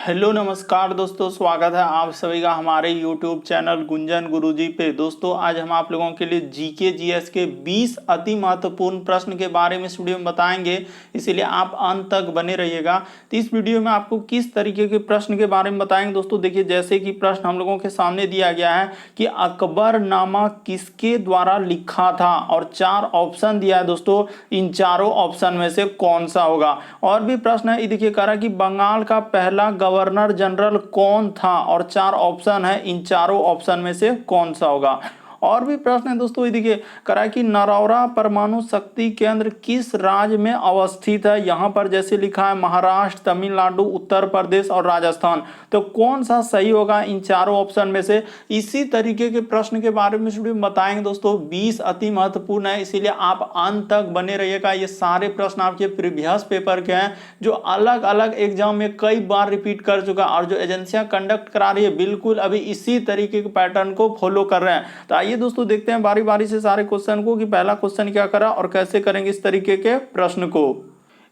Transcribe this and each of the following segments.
Hello नमस्कार दोस्तों, स्वागत है आप सभी का हमारे YouTube चैनल गुंजन गुरुजी पे। दोस्तों आज हम आप लोगों के लिए जीके जीएस के 20 अति महत्वपूर्ण प्रश्न के बारे में इस वीडियो में बताएंगे, इसीलिए आप अंत तक बने रहिएगा। तो इस वीडियो में आपको किस तरीके के प्रश्न के बारे में बताएंगे दोस्तों। देखिए, जैसे कि प्रश्न हम लोगों के सामने दिया गया है कि अकबरनामा किसके द्वारा लिखा था, और 4 ऑप्शन दिया है दोस्तों, इन चारों ऑप्शन में से कौन सा होगा। और भी प्रश्न है, देखिए कह रहा है कि बंगाल का पहला गवर्नर जनरल कौन था, और 4 ऑप्शन है, इन चारों ऑप्शन में से कौन सा होगा। और भी प्रश्न है दोस्तों, ये देखिए करा कि नरौरा परमाणु शक्ति केंद्र किस राज्य में अवस्थित है। यहाँ पर जैसे लिखा है महाराष्ट्र, तमिलनाडु, उत्तर प्रदेश और राजस्थान, तो कौन सा सही होगा इन चारों ऑप्शन में से। इसी तरीके के प्रश्न के बारे में वीडियो में बताएंगे दोस्तों। 20 अति महत्वपूर्ण है, इसीलिए आप अंत तक बने रहिएगा। ये सारे प्रश्न आपके प्रीवियस पेपर के हैं, जो अलग अलग एग्जाम में कई बार रिपीट कर चुका, और जो एजेंसियां कंडक्ट करा रही है बिल्कुल अभी इसी तरीके के पैटर्न को फॉलो कर रहे हैं। तो आइए दोस्तों देखते हैं बारी बारी से सारे क्वेश्चन को, कि पहला क्वेश्चन क्या करा और कैसे करेंगे इस तरीके के प्रश्न को।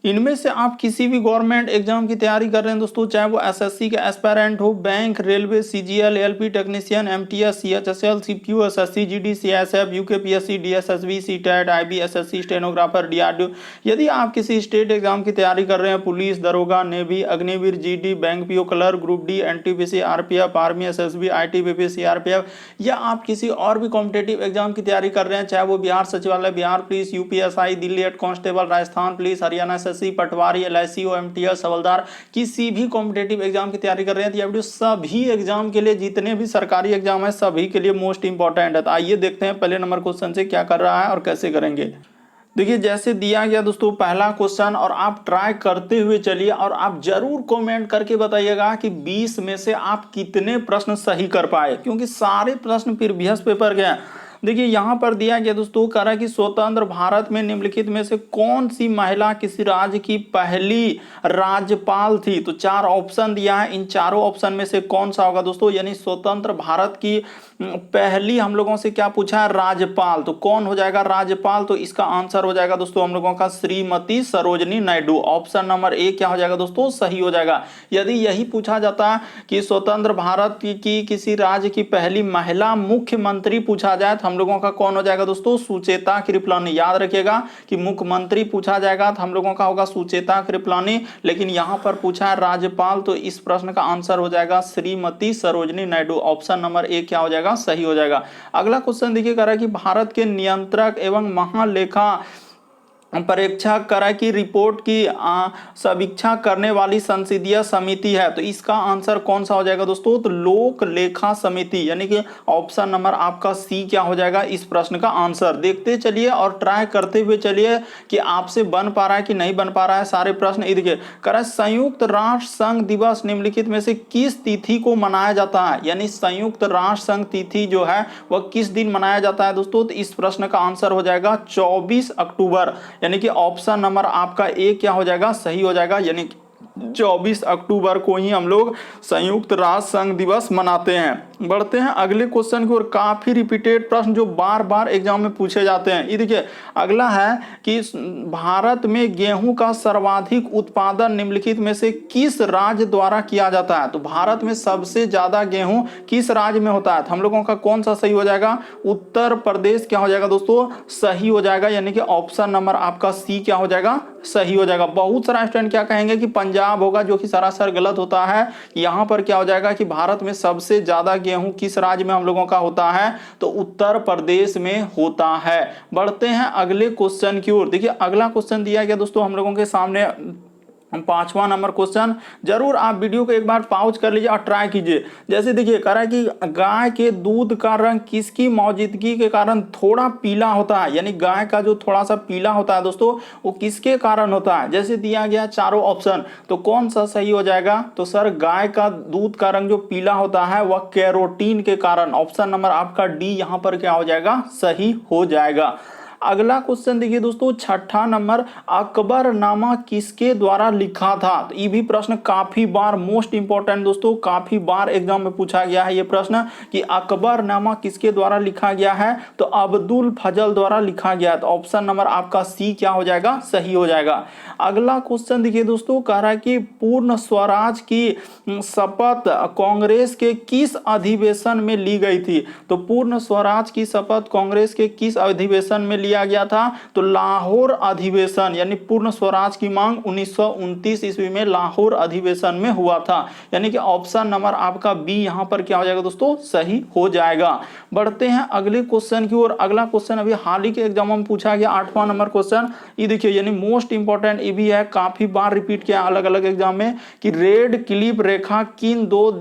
इनमें से आप किसी भी गवर्नमेंट एग्जाम की तैयारी कर रहे हैं दोस्तों, चाहे वो एसएससी के एस्पायरेंट हो, bank, railway, CGL, LP technician, MTS, CHSL, CPU, SSC, GD, CSF, UKPSC, DSSB, CTET, IBSSC, stenographer, DRDO. यदि आप किसी स्टेट एग्जाम की तैयारी कर रहे हैं, पुलिस, दरोगा, navy, Agniveer, GD, bank PO, clerk, group D, NTPC, RPF, army, SSB, ITBP, CRPF, या आप किसी और भी कॉम्पिटेटिव एग्जाम की तैयारी कर रहे हैं, चाहे वो बिहार सचिवालय, Bihar police, UPSI, Delhi head constable, Rajasthan police, Haryana SSC, पटवारी, एलआईसी, ओएमटीएस, हवलदार, किसी भी कॉम्पिटेटिव एग्जाम की तैयारी कर रहे हैं, तो यह वीडियो सभी एग्जाम के लिए, जितने भी सरकारी एग्जाम है सभी के लिए मोस्ट इंपॉर्टेंट है। तो आइए देखते हैं पहले नंबर क्वेश्चन से क्या कर रहा है और कैसे करेंगे। देखिए जैसे दिया गया दोस्तों पहला क्वेश्चन, और आप ट्राई करते हुए चलिए, और आप जरूर कमेंट करके बताइएगा कि 20 में से आप कितने प्रश्न सही कर पाए, क्योंकि सारे प्रश्न प्रीवियस पेपर के हैं। देखिए यहाँ पर दिया गया दोस्तों, कह रहा है कि स्वतंत्र भारत में निम्नलिखित में से कौन सी महिला किसी राज्य की पहली राज्यपाल थी। तो 4 ऑप्शन दिया है, इन चारों ऑप्शन में से कौन सा होगा दोस्तों। यानी स्वतंत्र भारत की पहली हम लोगों से क्या पूछा है, राज्यपाल, तो कौन हो जाएगा राज्यपाल। तो इसका आंसर हो जाएगा दोस्तों हम लोगों का Shrimati Sarojini Naidu. Option number A क्या हो जाएगा दोस्तों, सही हो जाएगा। यदि यही पूछा जाता कि स्वतंत्र भारत की किसी राज्य की पहली महिला मुख्यमंत्री पूछा जाए, तो हम लोगों का कौन हो जाएगा दोस्तों, सुचेता कृपलानी। याद रखिएगा कि मुख्यमंत्री पूछा जाएगा तो हम लोगों का होगा सुचेता कृपलानी, लेकिन यहां पर पूछा है राज्यपाल, तो इस प्रश्न का आंसर हो जाएगा Shrimati Sarojini Naidu. Option number A क्या हो जाएगा, सही हो जाएगा। अगला क्वेश्चन देखिए कह रहा है कि भारत के नियंत्रक एवं महालेखा परीक्षा करा की रिपोर्ट की समीक्षा करने वाली संसदीय समिति है, तो इसका आंसर कौन सा हो जाएगा दोस्तों, तो लोक लेखा समिति, यानी कि ऑप्शन नंबर आपका सी क्या हो जाएगा इस प्रश्न का आंसर। देखते चलिए और ट्राई करते हुए चलिए कि आपसे बन पा रहा है कि नहीं बन पा रहा है सारे प्रश्न। देखिए कह रहा है संयुक्त राष्ट्र संघ दिवस निम्नलिखित में से किस तिथि को मनाया जाता है। यानी संयुक्त राष्ट्र संघ तिथि जो है वह किस दिन मनाया जाता है दोस्तों, तो इस प्रश्न का आंसर हो जाएगा 24 अक्टूबर। यानी कि ऑप्शन नंबर आपका ए क्या हो जाएगा, सही हो जाएगा। यानी 24 अक्टूबर को ही हम लोग संयुक्त राष्ट्र संघ दिवस मनाते हैं। बढ़ते हैं अगले क्वेश्चन की ओर। काफी रिपीटेड प्रश्न जो बार बार एग्जाम में पूछे जाते हैं। ये देखिए अगला है कि भारत में गेहूं का सर्वाधिक उत्पादन निम्नलिखित में से किस राज्य द्वारा किया जाता है। तो भारत में सबसे ज्यादा गेहूं किस राज्य में होता है, तो हम लोगों का कौन सा सही हो जाएगा, उत्तर प्रदेश क्या हो जाएगा दोस्तों, सही हो जाएगा। यानी कि ऑप्शन नंबर आपका सी क्या हो जाएगा, सही हो जाएगा। बहुत सारा स्टूडेंट क्या कहेंगे कि पंजाब होगा, जो कि सरासर गलत होता है। यहां पर क्या हो जाएगा कि भारत में सबसे ज्यादा गेहूं किस राज्य में हम लोगों का होता है, तो उत्तर प्रदेश में होता है। बढ़ते हैं अगले क्वेश्चन की ओर। देखिए अगला क्वेश्चन दिया गया दोस्तों हम लोगों के सामने, 5वां नंबर क्वेश्चन। जरूर आप वीडियो को एक बार पॉज कर लीजिए और ट्राई कीजिए। जैसे देखिए कह रहा है कि गाय के दूध का रंग किसकी मौजूदगी के कारण थोड़ा पीला होता है। यानी गाय का जो थोड़ा सा पीला होता है दोस्तों, वो किसके कारण होता है। जैसे दिया गया चारों ऑप्शन, तो कौन सा सही हो जाएगा, तो सर गाय का दूध का रंग जो पीला होता है वह कैरोटीन के कारण। ऑप्शन नंबर आपका डी यहां पर क्या हो जाएगा, सही हो जाएगा। अगला क्वेश्चन देखिए दोस्तों 6ठा नंबर, अकबरनामा किसके द्वारा लिखा था। तो ये भी प्रश्न काफी बार मोस्ट इंपॉर्टेंट दोस्तों, काफी बार एग्जाम में पूछा गया है ये प्रश्न कि अकबरनामा किसके द्वारा लिखा गया है, तो अब्दुल फजल द्वारा लिखा गया है। तो ऑप्शन नंबर आपका सी क्या हो जाएगा, सही हो जाएगा। अगला क्वेश्चन देखिए दोस्तों, कह रहा है कि पूर्ण स्वराज की शपथ कांग्रेस के किस अधिवेशन में ली गई थी? तो पूर्ण स्वराज की शपथ कांग्रेस के किस अधिवेशन में लिया गया था? तो लाहौर अधिवेशन, यानी पूर्ण स्वराज की मांग 1929 ईस्वी में लाहौर अधिवेशन में हुआ था। यानी कि ऑप्शन नंबर आपका बी यहां पर क्या हो जाएगा दोस्तों, सही हो जाएगा। बढ़ते हैं अगले क्वेश्चन की ओर। अगला क्वेश्चन अभी हाल ही के एग्जाम में पूछा गया 8वां नंबर क्वेश्चन। ये देखिए, यानी मोस्ट इंपॉर्टेंट ये भी है, काफी बार रिपीट किया अलग अलग एग्जाम में, कि रेड क्लिप रेखा किन दो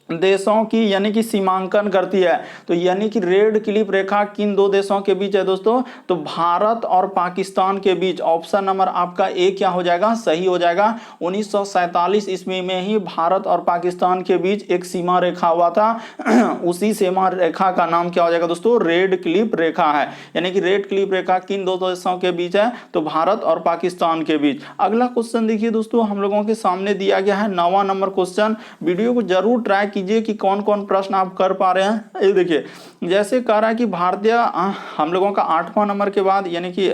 देशों की यानी कि सीमांकन करती है? तो यानी कि रेड क्लिप रेखा किन दो देशों के बीच है दोस्तों? तो भारत और पाकिस्तान के बीच। ऑप्शन नंबर आपका ए क्या हो जाएगा, सही हो जाएगा। 1947 ईस्वी में ही भारत और पाकिस्तान के बीच एक सीमा रेखा हुआ था। उसी सीमा रेखा का नाम क्या हो जाएगा दोस्तों, रेड क्लिप रेखा है। यानी कि रेड क्लिप रेखा किन दो देशों के बीच है? तो भारत और पाकिस्तान के बीच। अगला क्वेश्चन देखिए दोस्तों, हम लोगों के सामने दिया गया है 9वां नंबर क्वेश्चन। वीडियो को जरूर ट्राई कीजिए कि कौन कौन प्रश्न आप कर पा रहे हैं। ये देखिए, जैसे कह रहा है कि भारतीय, हम लोगों का 8वां नंबर के बाद, यानी कि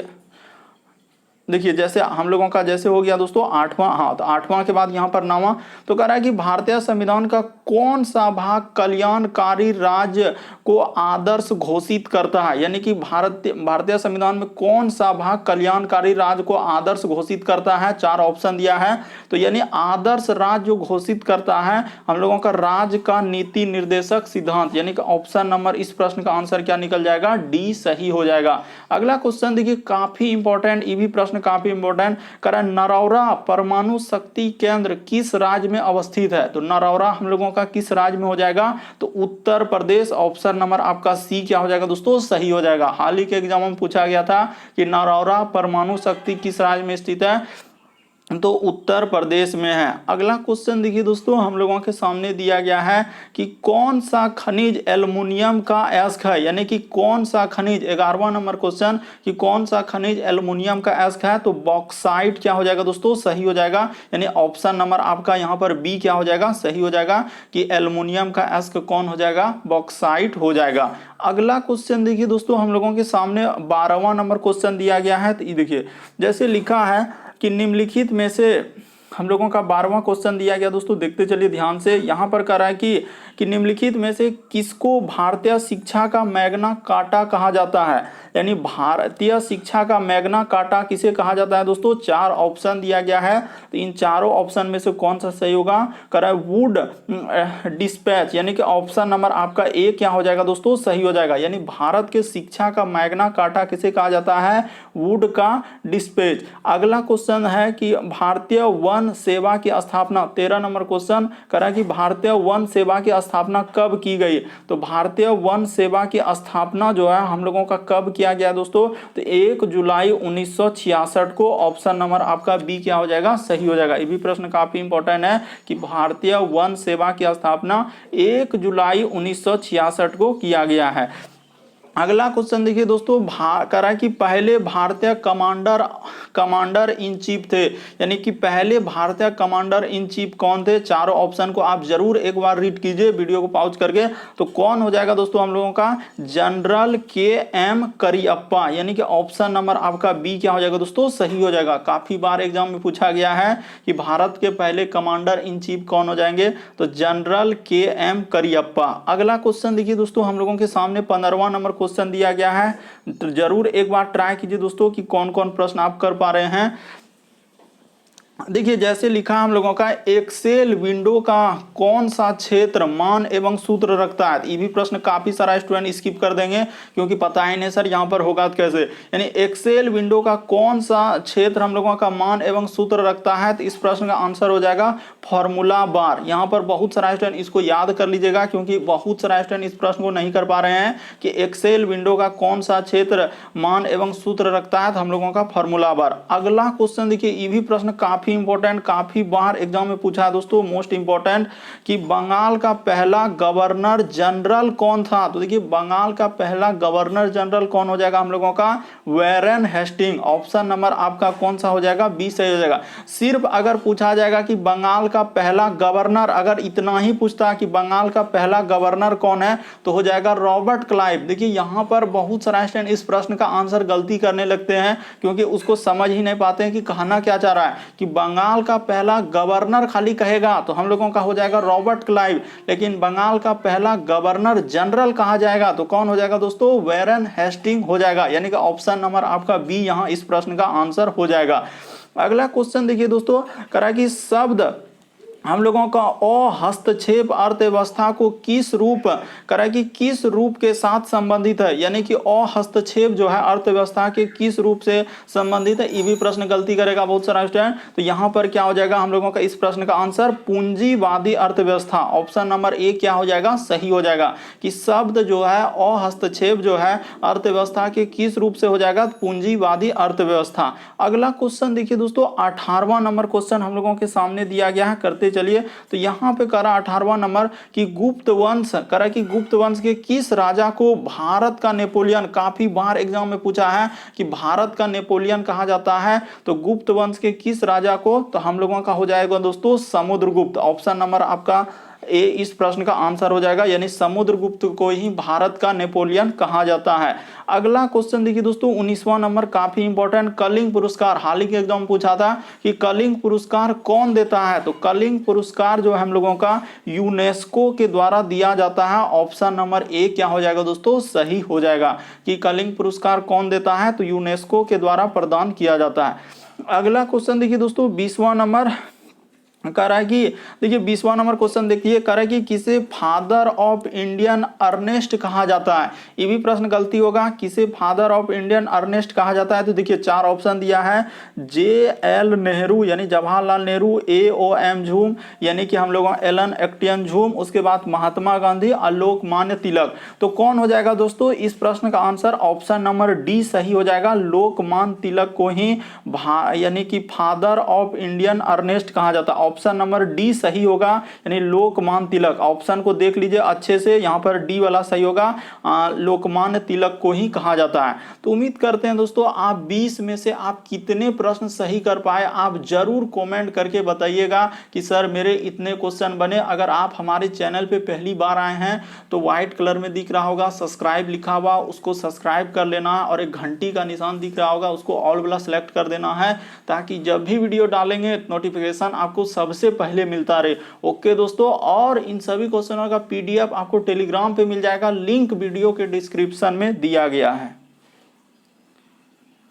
देखिए जैसे हम लोगों का जैसे हो गया दोस्तों 8वां, हाँ तो 8वां के बाद यहाँ पर 9वां। तो कह रहा है कि भारतीय संविधान का कौन सा भाग कल्याणकारी राज्य को आदर्श घोषित करता है? यानी कि भारतीय संविधान में कौन सा भाग कल्याणकारी राज्य को आदर्श घोषित करता है? 4 ऑप्शन दिया है। तो यानी आदर्श राज्य जो घोषित करता है हम लोगों का राज्य का नीति निर्देशक सिद्धांत, यानी कि ऑप्शन नंबर इस प्रश्न का आंसर क्या निकल जाएगा, डी सही हो जाएगा। अगला क्वेश्चन देखिए, काफी इंपॉर्टेंट, ये भी प्रश्न काफी इंपॉर्टेंट, कारण नरौरा परमाणु शक्ति केंद्र किस राज्य में अवस्थित है? तो नरौरा हम लोगों का किस राज्य में हो जाएगा? तो उत्तर प्रदेश। ऑप्शन नंबर आपका सी क्या हो जाएगा दोस्तों, सही हो जाएगा। हाल ही के एग्जाम में पूछा गया था कि नरौरा परमाणु शक्ति किस राज्य में स्थित है? तो उत्तर प्रदेश में है। अगला क्वेश्चन देखिए दोस्तों, हम लोगों के सामने दिया गया है कि कौन सा खनिज एल्युमिनियम का अयस्क है? यानी कि कौन सा खनिज, 11वां नंबर क्वेश्चन, कि कौन सा खनिज एल्युमिनियम का अयस्क है? तो बॉक्साइट क्या हो जाएगा दोस्तों, सही हो जाएगा। यानी ऑप्शन नंबर आपका यहाँ पर बी क्या हो जाएगा, सही हो जाएगा, कि एल्युमिनियम का अयस्क कौन हो जाएगा, बॉक्साइट हो जाएगा। अगला क्वेश्चन देखिए दोस्तों, हम लोगों के सामने 12वां नंबर क्वेश्चन दिया गया है। तो ये देखिए, जैसे लिखा है कि निम्नलिखित में से, हम लोगों का 12वां क्वेश्चन दिया गया दोस्तों, देखते चलिए ध्यान से। यहाँ पर कह रहा है कि निम्नलिखित में से किसको भारतीय शिक्षा का मैग्ना कार्टा कहा जाता है? यानी भारतीय शिक्षा का मैग्ना कार्टा किसे कहा जाता है दोस्तों? 4 ऑप्शन दिया गया है। तो इन चारों ऑप्शन में से कौन सा सही होगा? कह रहा है वुड डिस्पैच, यानी कि ऑप्शन नंबर आपका ए क्या हो जाएगा दोस्तों, सही हो जाएगा। यानी भारत के शिक्षा का मैग्ना कार्टा किसे कहा जाता है? वुड का डिस्पैच। अगला क्वेश्चन है कि भारतीय वन सेवा की स्थापना, 13 नंबर क्वेश्चन, कह रहा है कि भारतीय वन सेवा की स्थापना कब की गई? तो भारतीय वन सेवा की स्थापना जो है हम लोगों का कब किया गया दोस्तों? तो 1 जुलाई 1966 को। ऑप्शन नंबर आपका बी क्या हो जाएगा, सही हो जाएगा। ये भी प्रश्न काफी इंपॉर्टेंट है कि भारतीय वन सेवा की स्थापना 1 जुलाई 1966 को किया गया है। अगला क्वेश्चन देखिए दोस्तों, कह रहा है कि पहले भारतीय कमांडर इन चीफ थे, यानी कि पहले भारतीय कमांडर इन चीफ कौन थे? चारों ऑप्शन को आप जरूर एक बार रीड कीजिए वीडियो को पॉज करके। तो कौन हो जाएगा दोस्तों हम लोगों का? जनरल KM करियप्पा, यानी कि ऑप्शन नंबर आपका बी क्या हो जाएगा दोस्तों, सही हो जाएगा। काफी बार एग्जाम में पूछा गया है कि भारत के पहले कमांडर इन चीफ कौन हो जाएंगे? तो जनरल KM करियप्पा। अगला क्वेश्चन देखिए दोस्तों, हम लोगों के सामने 15वां नंबर क्वेश्चन दिया गया है। तो जरूर एक बार ट्राई कीजिए दोस्तों कि कौन कौन प्रश्न आप कर पा रहे हैं। देखिए जैसे लिखा हम लोगों का, एक्सेल विंडो का कौन सा क्षेत्र मान एवं सूत्र रखता है? ये भी प्रश्न काफी सारा स्टूडेंट स्किप कर देंगे क्योंकि पता ही नहीं सर यहाँ पर होगा कैसे। यानी एक्सेल विंडो का कौन सा क्षेत्र हम लोगों का मान एवं सूत्र रखता है? तो इस प्रश्न का आंसर हो जाएगा फॉर्मूला बार। यहाँ पर बहुत सारा स्टूडेंट इसको याद कर लीजिएगा क्योंकि बहुत सारा स्टूडेंट इस प्रश्न को नहीं कर पा रहे हैं कि एक्सेल विंडो का कौन सा क्षेत्र मान एवं सूत्र रखता है। तो हम लोगों का फॉर्मूला बार। अगला क्वेश्चन देखिए, ये भी प्रश्न काफी काफी इंपॉर्टेंट, काफी बार एग्जाम में पूछा है दोस्तों, मोस्ट इंपॉर्टेंट, कि बंगाल का पहला गवर्नर जनरल कौन था? तो देखिए बंगाल का पहला गवर्नर जनरल कौन हो जाएगा हम लोगों का? वैरेन हेस्टिंग। ऑप्शन नंबर आपका कौन सा हो जाएगा? बी सही हो जाएगा। सिर्फ अगर पूछा जाएगा कि बंगाल का पहला गवर्नर, अगर इतना ही पूछता कि बंगाल का पहला गवर्नर कौन है, तो हो जाएगा रॉबर्ट क्लाइव। देखिए यहां पर बहुत सारा स्टूडेंट इस प्रश्न का आंसर गलती करने लगते हैं, क्योंकि उसको समझ ही नहीं पाते हैं कि कहना क्या चाह रहा है। कि बंगाल का पहला गवर्नर खाली कहेगा तो हम लोगों का हो जाएगा रॉबर्ट क्लाइव, लेकिन बंगाल का पहला गवर्नर जनरल कहा जाएगा तो कौन हो जाएगा दोस्तों? वैरेन हेस्टिंग हो जाएगा। यानी कि ऑप्शन नंबर आपका बी यहां इस प्रश्न का आंसर हो जाएगा। अगला क्वेश्चन देखिए दोस्तों, करा कि शब्द हम लोगों का अहस्तक्षेप अर्थव्यवस्था को किस रूप, करा कि किस रूप के साथ संबंधित है? यानी कि अहस्तक्षेप जो है अर्थव्यवस्था के किस रूप से संबंधित है? ये भी प्रश्न गलती करेगा बहुत सारा स्टूडेंट। तो यहां पर क्या हो जाएगा हम लोगों का इस प्रश्न का आंसर? पूंजीवादी अर्थव्यवस्था। ऑप्शन नंबर ए क्या हो जाएगा? सही हो जाएगा। कि शब्द जो है अहस्तक्षेप जो है अर्थव्यवस्था के किस रूप से हो जाएगा? पूंजीवादी अर्थव्यवस्था। अगला क्वेश्चन देखिए दोस्तों, 18वां नंबर क्वेश्चन हम लोगों के सामने दिया गया है, करते चलिए। तो यहां पे करा 18वां नंबर कि गुप्त वंश, करा कि गुप्त वंश के किस राजा को भारत का नेपोलियन, काफी बार एग्जाम में पूछा है कि भारत का नेपोलियन कहा जाता है, तो गुप्त वंश के किस राजा को? तो हम लोगों का हो जाएगा दोस्तों समुद्रगुप्त। ऑप्शन नंबर आपका ए इस प्रश्न का आंसर हो जाएगा, यानी समुद्रगुप्त को ही भारत का नेपोलियन कहा जाता है। अगला क्वेश्चन देखिए दोस्तों, 19वां नंबर, काफी इंपॉर्टेंट, कलिंग पुरस्कार। हाल ही के एग्जाम में पूछा था कि कलिंग पुरस्कार कौन देता है? तो कलिंग पुरस्कार जो है हम लोगों का यूनेस्को के द्वारा दिया जाता है। ऑप्शन नंबर ए क्या हो जाएगा दोस्तों? सही हो जाएगा। कि कलिंग पुरस्कार कौन देता है? तो यूनेस्को के द्वारा प्रदान किया जाता है। अगला क्वेश्चन देखिए दोस्तों, 20वां नंबर कह रहा है कि देखिए 20वां नंबर क्वेश्चन देखिए, कह रहा है कि किसे फादर ऑफ इंडियन अर्नेस्ट कहा जाता है? ये भी प्रश्न गलती होगा। किसे फादर ऑफ इंडियन अर्नेस्ट कहा जाता है? तो देखिए 4 ऑप्शन दिया है, JL नेहरू यानी जवाहरलाल नेहरू, AOM झूम यानी कि हम लोग एलन एक्टियन झूम, उसके बाद महात्मा गांधी, लोकमान्य तिलक। तो कौन हो जाएगा दोस्तों इस प्रश्न का आंसर? ऑप्शन नंबर डी सही हो जाएगा। लोकमान्य तिलक को ही यानी कि फादर ऑफ इंडियन अर्नेस्ट कहा जाता है। ऑप्शन नंबर डी सही होगा, यानी लोकमान्य तिलक। ऑप्शन को देख लीजिए अच्छे से, यहां पर डी वाला सही होगा, लोकमान्य तिलक को ही कहा जाता है। तो उम्मीद करते हैं दोस्तों आप 20 में से आप कितने प्रश्न सही कर पाए, आप जरूर कमेंट करके बताइएगा कि सर मेरे इतने क्वेश्चन बने। अगर आप हमारे चैनल पे पहली बार आए हैं तो व्हाइट कलर में दिख रहा होगा सब्सक्राइब लिखा हुआ, उसको सब्सक्राइब कर लेना है, और एक घंटी का निशान दिख रहा होगा उसको ऑल वाला सेलेक्ट कर देना है, ताकि जब भी वीडियो डालेंगे नोटिफिकेशन आपको सबसे पहले मिलता रहे। ओके दोस्तों, और इन सभी क्वेश्चनों का PDF आपको टेलीग्राम पे मिल जाएगा, लिंक वीडियो के डिस्क्रिप्शन में दिया गया है।